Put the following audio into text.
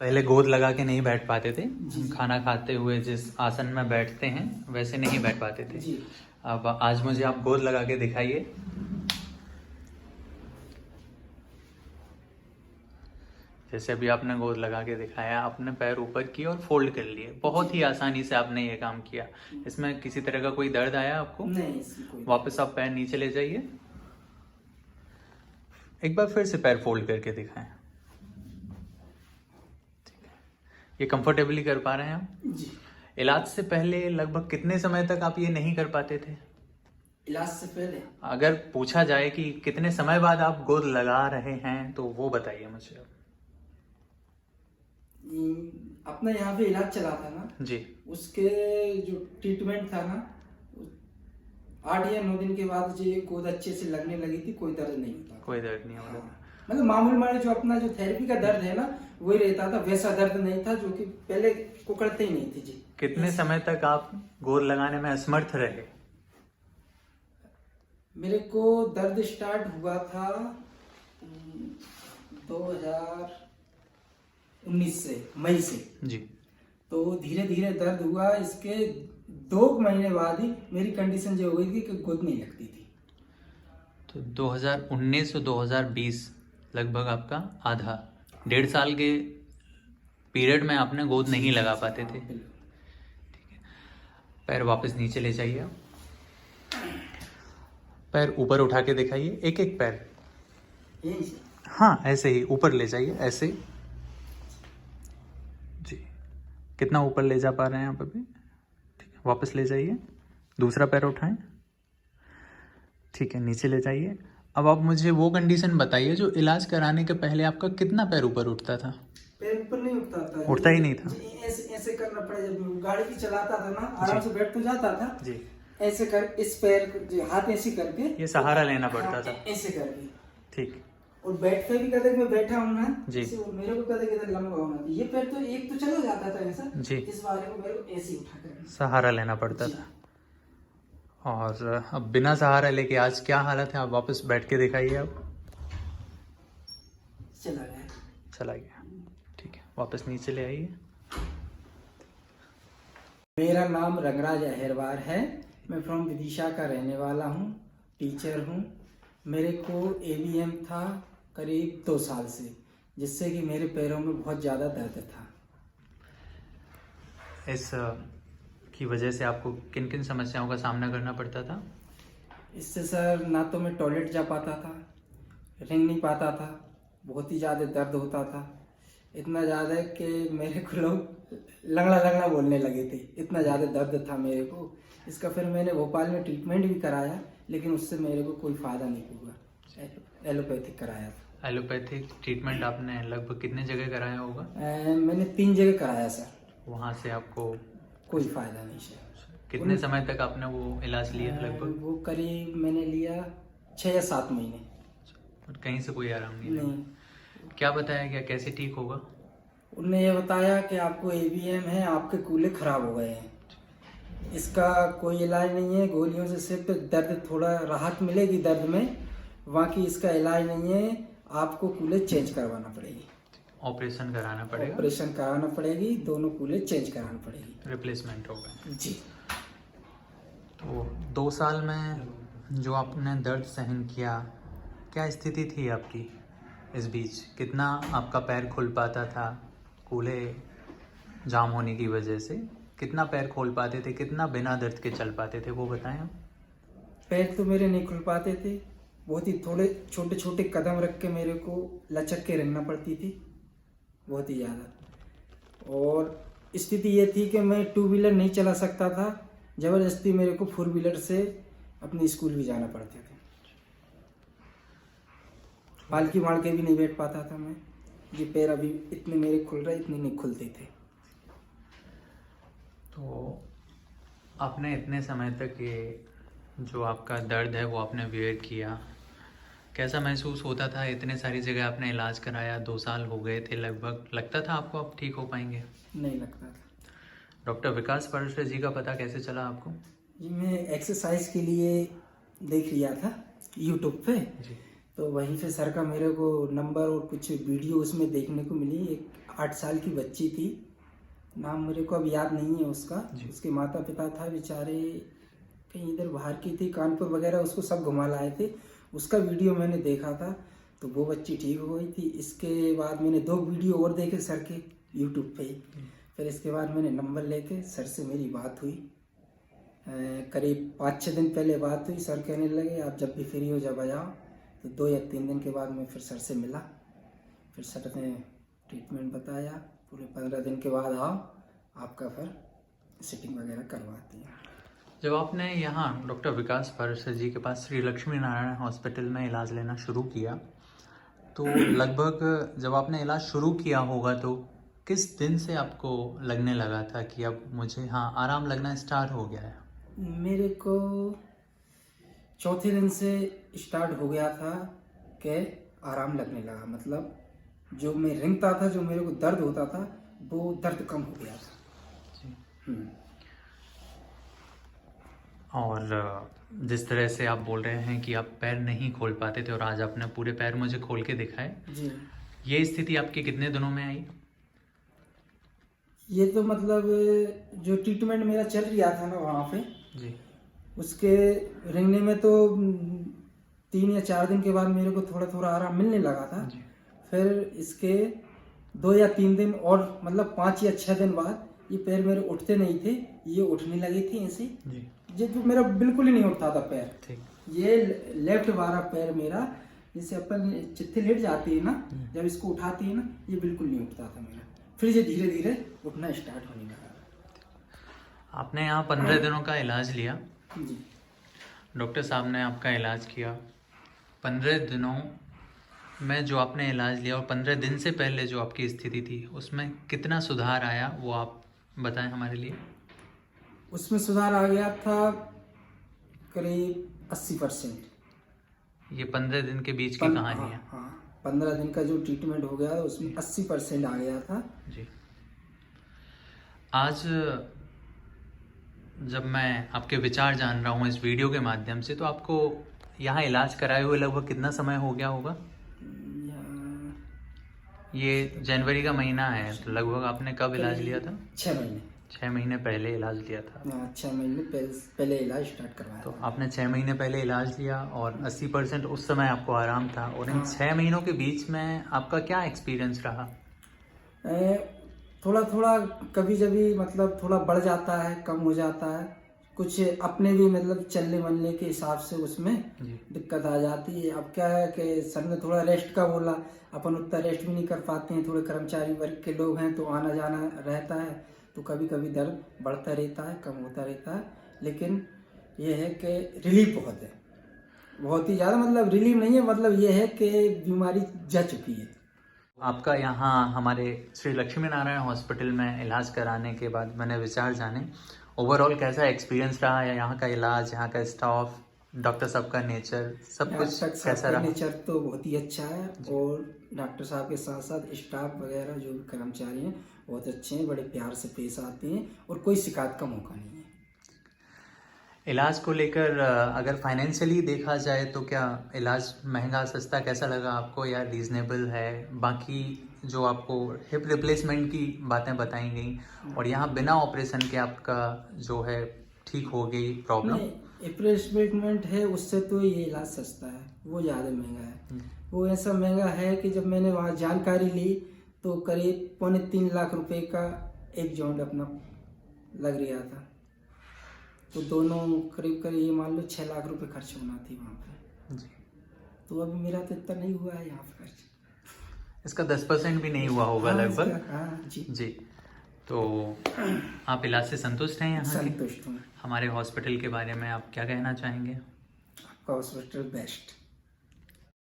पहले गोद लगा के नहीं बैठ पाते थे। जी जी खाना खाते हुए जिस आसन में बैठते हैं वैसे नहीं बैठ पाते थे। जी। अब आज मुझे आप गोद लगा के दिखाइए। जैसे अभी आपने गोद लगा के दिखाया, आपने पैर ऊपर किए और फोल्ड कर लिए। बहुत ही आसानी से आपने ये काम किया। इसमें किसी तरह का कोई दर्द आया आपको? नहीं, इसकी कोई वापस आप पैर नीचे ले जाइए। एक बार फिर से पैर फोल्ड करके दिखाएं। ये कंफर्टेबली कर पा रहे हैं आप? जी। इलाज से पहले लगभग कितने समय तक आप ये नहीं कर पाते थे? इलाज से पहले अगर पूछा जाए कि कितने समय बाद आप गोद लगा रहे हैं तो वो बताइए मुझे अब। अपना यहाँ पे इलाज चला था ना जी। उसके जो ट्रीटमेंट था ना 8 या 9 दिन के बाद जो ये गोद अच्छे से लगने लगी थी, कोई दर्द नहीं होता। कोई दर्द नहीं हो रहा था। हाँ। मतलब मामूली मामूली जो अपना जो थेरेपी का दर्द है ना वही रहता था, वैसा दर्द नहीं था जो कि पहले कुकड़ते ही नहीं थे। जी। कितने समय तक आप गोद लगाने में असमर्थ रहे? मेरे को दर्द स्टार्ट हुआ था 2019 से, मई से। जी। तो धीरे धीरे दर्द हुआ। इसके 2 महीने बाद ही मेरी कंडीशन जो हो गई थी कि गोद नहीं लगती थी। तो 2019 और 2020 लगभग आपका आधा 1.5 साल के पीरियड में आपने गोद नहीं लगा पाते थे। पैर वापस नीचे ले जाइए आप। पैर ऊपर उठा के दिखाइए, एक एक पैर। यही से। हाँ, ऐसे ही ऊपर ले जाइए, ऐसे। जी। कितना ऊपर ले जा पा रहे हैं आप अभी? ठीक है, वापस ले जाइए। दूसरा पैर उठाएं। ठीक है, नीचे ले जाइए। अब आप मुझे वो कंडीशन बताइए जो इलाज कराने के पहले आपका कितना पैर ऊपर उठता था? पैर ऊपर नहीं उठता था। उठता ही नहीं था। जी, ऐसे ऐसे करना पड़ा। जब गाड़ी भी चलाता था ना आराम से बैठ तो जाता था। जी। ऐसे कर इस पैर को जी, हाथ ऐसे करके ये सहारा लेना पड़ता था। ऐसे करके। ठीक। और बैठते भी कहते मैं बैठा हूँ ना जी। मेरे को कहते कहते लंबा होना। ये पैर तो एक तो चला जाता था ऐसा। जी। इस वाले को मेरे को ऐसे ही उठा कर सहारा लेना पड़ता था। और अब बिना सहारा लेके आज क्या हालत है? आप वापस बैठ के दिखाइए। आप चला गया। ठीक है, वापस नीचे ले आइए। मेरा नाम रंगराज अहिरवार है। मैं फ्रॉम विदिशा का रहने वाला हूँ, टीचर हूँ। मेरे को AVM था करीब 2 साल से, जिससे कि मेरे पैरों में बहुत ज़्यादा दर्द था। इस की वजह से आपको किन किन समस्याओं का सामना करना पड़ता था? इससे सर ना तो मैं टॉयलेट जा पाता था, रेंग नहीं पाता था, बहुत ही ज़्यादा दर्द होता था। इतना ज़्यादा कि मेरे को लोग लंगड़ा लंगड़ा बोलने लगे थे, इतना ज़्यादा दर्द था मेरे को। इसका फिर मैंने भोपाल में ट्रीटमेंट भी कराया, लेकिन उससे मेरे को कोई फ़ायदा नहीं हुआ। एलोपैथिक कराया था। एलोपैथिक ट्रीटमेंट आपने लगभग कितने जगह कराया होगा? मैंने 3 जगह कराया सर। वहाँ से आपको कोई फ़ायदा नहीं सर। कितने समय तक आपने वो इलाज लिया लगभग? वो करीब मैंने लिया 6 या 7 महीने। और कहीं से कोई आराम नहीं लगा? नहीं। क्या बताया गया, कैसे ठीक होगा? उन्होंने ये बताया कि आपको AVM है, आपके कूल्हे खराब हो गए हैं, इसका कोई इलाज नहीं है। गोलियों से सिर्फ दर्द थोड़ा राहत मिलेगी दर्द में, बाकी इसका इलाज नहीं है। आपको कूल्हे चेंज करवाना पड़ेगी, ऑपरेशन कराना पड़ेगा। ऑपरेशन कराना पड़ेगी, दोनों कूल्हे चेंज कराना पड़ेगी, रिप्लेसमेंट होगा। जी। तो 2 साल में जो आपने दर्द सहन किया, क्या स्थिति थी आपकी इस बीच? कितना आपका पैर खुल पाता था कूल्हे जाम होने की वजह से? कितना पैर खोल पाते थे, कितना बिना दर्द के चल पाते थे, वो बताएं आप। पैर तो मेरे नहीं खुल पाते थे, बहुत ही थोड़े छोटे छोटे कदम रख के मेरे को लचक के रखना पड़ती थी, बहुत ही ज़्यादा। और स्थिति ये थी कि मैं 2 व्हीलर नहीं चला सकता था, ज़बरदस्ती मेरे को 4 व्हीलर से अपने स्कूल भी जाना पड़ता था। पालकी मार के भी नहीं बैठ पाता था मैं। ये पैर अभी इतने मेरे खुल रहे, इतने नहीं खुलते थे। तो आपने इतने समय तक ये जो आपका दर्द है वो आपने बियर किया, कैसा महसूस होता था? इतने सारी जगह आपने इलाज कराया, 2 साल हो गए थे लगभग, लगता था आपको आप ठीक हो पाएंगे? नहीं लगता था। डॉक्टर विकास पारुशर जी का पता कैसे चला आपको? जी, मैं एक्सरसाइज के लिए देख लिया था यूट्यूब पे जी। तो वहीं से सर का मेरे को नंबर और कुछ वीडियो उसमें देखने को मिली। एक 8 साल की बच्ची थी, नाम मेरे को अब याद नहीं है उसका। जी। उसके माता पिता था बेचारे कहीं इधर बाहर की थी, कानपुर वगैरह, उसको सब घुमा लाए थे। उसका वीडियो मैंने देखा था तो वो बच्ची ठीक हो गई थी। इसके बाद मैंने 2 वीडियो और देखे सर के यूट्यूब पे ही। फिर इसके बाद मैंने नंबर लेके सर से मेरी बात हुई। करीब 5-6 दिन पहले बात हुई। सर कहने लगे आप जब भी फ्री हो जब आ जाओ। तो 2 या 3 दिन के बाद मैं फिर सर से मिला। फिर सर ने ट्रीटमेंट बताया, पूरे 15 दिन के बाद आओ, आपका फिर सिटिंग वगैरह करवाती हैं। जब आपने यहाँ डॉक्टर विकास पाराशर जी के पास श्री लक्ष्मी नारायण हॉस्पिटल में इलाज लेना शुरू किया, तो लगभग जब आपने इलाज शुरू किया होगा तो किस दिन से आपको लगने लगा था कि अब मुझे हाँ आराम लगना स्टार्ट हो गया है? मेरे को चौथे दिन से स्टार्ट हो गया था कि आराम लगने लगा। मतलब जो मैं रेंगता था, जो मेरे को दर्द होता था, वो दर्द कम हो गया था। जी। और जिस तरह से आप बोल रहे हैं कि आप पैर नहीं खोल पाते थे और आज आपने पूरे पैर मुझे खोल के दिखाए, जी। ये स्थिति आपकी कितने दिनों में आई? ये तो मतलब जो ट्रीटमेंट मेरा चल रहा था ना वहाँ पे, जी। उसके रेंगने में तो 3 या 4 दिन के बाद मेरे को थोड़ा थोड़ा आराम मिलने लगा था। जी। फिर इसके 2 या 3 दिन और मतलब 5 या 6 दिन बाद ये पैर मेरे उठते नहीं थे, ये उठने लगे थे ऐसे। जी। ये जो मेरा बिल्कुल ही नहीं उठता था पैर। ठीक। ये लेफ्ट वाला पैर मेरा, जैसे अपन चित्ते लेट जाती है ना, जब इसको उठाती है ना, ये बिल्कुल नहीं उठता था मेरा। फिर ये धीरे धीरे उठना स्टार्ट होने लगा। आपने यहाँ 15 दिनों का इलाज लिया, जी। डॉक्टर साहब ने आपका इलाज किया। 15 दिनों में जो आपने इलाज लिया और 15 दिन से पहले जो आपकी स्थिति थी उसमें कितना सुधार आया वो आप बताएं हमारे लिए। उसमें सुधार आ गया था करीब 80%। ये 15 दिन के बीच की कहानी है। हाँ, 15 दिन का जो ट्रीटमेंट हो गया उसमें 80% आ गया था। जी। आज जब मैं आपके विचार जान रहा हूँ इस वीडियो के माध्यम से, तो आपको यहाँ इलाज कराए हुए लगभग कितना समय हो गया होगा? ये जनवरी का महीना है, तो लगभग आपने कब इलाज लिया था? 6 महीने। 6 महीने पहले इलाज लिया था। 6 महीने पहले इलाज स्टार्ट करवाया। तो आपने 6 महीने पहले इलाज लिया और 80% उस समय आपको आराम था। और इन 6 महीनों के बीच में आपका क्या एक्सपीरियंस रहा? थोड़ा थोड़ा कभी कभी मतलब थोड़ा बढ़ जाता है, कम हो जाता है, कुछ अपने भी मतलब चलने वलने के हिसाब से उसमें दिक्कत आ जाती है। अब क्या है कि सर ने थोड़ा रेस्ट का बोला, अपन उतना रेस्ट भी नहीं कर पाते हैं, थोड़े कर्मचारी वर्ग के लोग हैं तो आना जाना रहता है, तो कभी कभी दर्द बढ़ता रहता है, कम होता रहता है। लेकिन ये है कि रिलीफ बहुत है, बहुत ही ज़्यादा। मतलब रिलीफ नहीं है, मतलब ये है कि बीमारी जा चुकी है। आपका यहाँ हमारे श्री लक्ष्मी नारायण हॉस्पिटल में इलाज कराने के बाद मैंने विचार जाने, ओवरऑल कैसा एक्सपीरियंस रहा है? यहाँ का इलाज, यहाँ का स्टाफ, डॉक्टर साहब का नेचर, सब कुछ कैसा रहा? नेचर तो बहुत ही अच्छा है और डॉक्टर साहब के साथ साथ स्टाफ वगैरह जो भी कर्मचारी हैं बहुत अच्छे हैं, बड़े प्यार से पेश आते हैं और कोई शिकायत का मौका नहीं है। इलाज को लेकर अगर फाइनेंशियली देखा जाए तो क्या इलाज महंगा सस्ता कैसा लगा आपको या रीजनेबल है? बाकी जो आपको हिप रिप्लेसमेंट की बातें बताई गई और यहाँ बिना ऑपरेशन के आपका जो है ठीक हो गई प्रॉब्लम? रिप्लेसमेंट है उससे तो ये इलाज सस्ता है, वो ज़्यादा महंगा है। वो ऐसा महंगा है कि जब मैंने वहाँ जानकारी ली तो करीब 3.25 लाख रुपए का एक जॉइंट अपना लग रहा था, तो दोनों करीब करीब ये मान लो 6 लाख रुपए खर्च होना थी वहाँ पे जी। तो अभी मेरा तो इतना नहीं हुआ है यहाँ पे खर्च, इसका 10% भी नहीं हुआ होगा लगभग। हाँ जी जी। तो आप इलाज से संतुष्ट हैं? यहाँ संतुष्ट हूँ। हमारे हॉस्पिटल के बारे में आप क्या कहना चाहेंगे? आपका हॉस्पिटल बेस्ट।